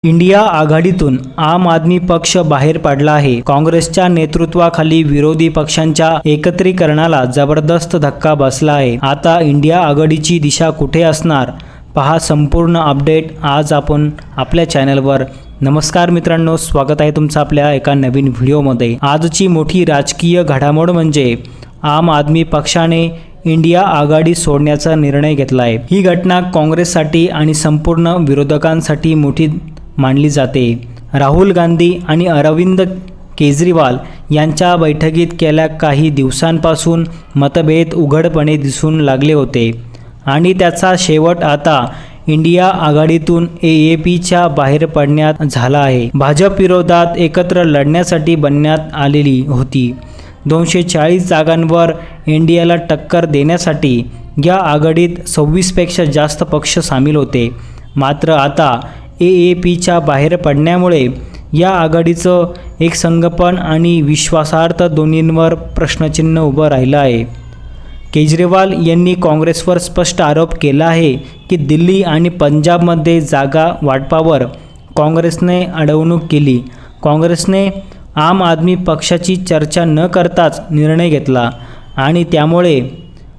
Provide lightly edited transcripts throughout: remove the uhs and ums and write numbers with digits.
India आघाडीतून आम आदमी पक्ष बाहेर पडला आहे। काँग्रेसच्या नेतृत्वाखाली विरोधी पक्षांच्या एकत्रीकरणाला जबरदस्त धक्का बसला आहे। आता इंडिया आघाडीची दिशा कुठे असणार, पहा संपूर्ण अपडेट आज आपण आपल्या चॅनलवर। नमस्कार मित्रांनो, स्वागत आहे तुमचं आपल्या एका नवीन व्हिडिओमध्ये। आजची मोठी राजकीय घडामोड म्हणजे आम आदमी पक्षाने इंडिया आघाडी सोडण्याचा निर्णय घेतला आहे। ही घटना काँग्रेससाठी आणि संपूर्ण विरोधकांसाठी मोठी मानली जाते। राहुल गांधी आणि अरविंद केजरीवाल यांच्या बैठकीत गेल्या काही दिवसांपासून मतभेद उघडपणे दिसून लागले होते आणि त्याचा शेवट आता इंडिया आघाडीतून AAPच्या बाहेर पडण्यात झाला आहे। भाजप विरोधात एकत्र लढण्यासाठी बनण्यात आलेली होती। 240 जागांवर इंडियाला टक्कर देण्यासाठी या आघाडीत 26 पेक्षा जास्त पक्ष सामील होते। मात्र आता AAPच्या बाहेर पडण्यामुळे या आघाडीचं एकसंघपण आणि विश्वासार्हता दोन्हींवर प्रश्नचिन्ह उभं राहिलं आहे। केजरीवाल यांनी काँग्रेसवर स्पष्ट आरोप केला आहे की दिल्ली आणि पंजाबमध्ये जागा वाटपावर काँग्रेसने अडवणूक केली। काँग्रेसने आम आदमी पक्षाची चर्चा न करताच निर्णय घेतला आणि त्यामुळे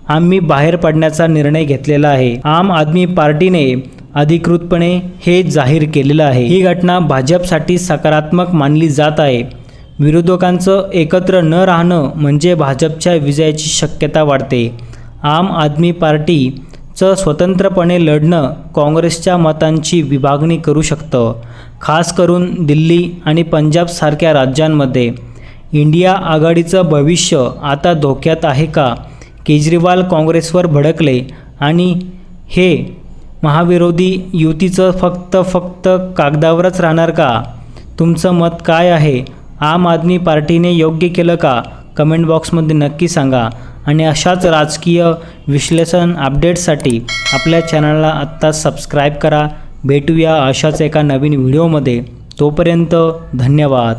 आम्ही बाहेर पडण्याचा निर्णय घेतलेला आहे। आम आदमी पार्टीने अधिकृतपणे हे जाहीर केलेलं आहे। ही घटना भाजपसाठी सकारात्मक मानली जात आहे। विरोधकांचं एकत्र न राहणं म्हणजे भाजपच्या विजयाची शक्यता वाढते। आम आदमी पार्टीचं स्वतंत्रपणे लढणं काँग्रेसच्या मतांची विभागणी करू शकतं, खास करून दिल्ली आणि पंजाबसारख्या राज्यांमध्ये। इंडिया आघाडीचं भविष्य आता धोक्यात आहे का? केजरीवाल काँग्रेसवर भडकले आणि हे महाविरोधी युतीचं फक्त कागदावरच राहणार का? तुमचं मत काय आहे? आम आदमी पार्टीने योग्य केलं का? कमेंट बॉक्समध्ये नक्की सांगा आणि अशाच राजकीय विश्लेषण अपडेट्ससाठी आपल्या चॅनलला आत्ता सबस्क्राईब करा। भेटूया अशाच एका नवीन व्हिडिओमध्ये। तोपर्यंत धन्यवाद।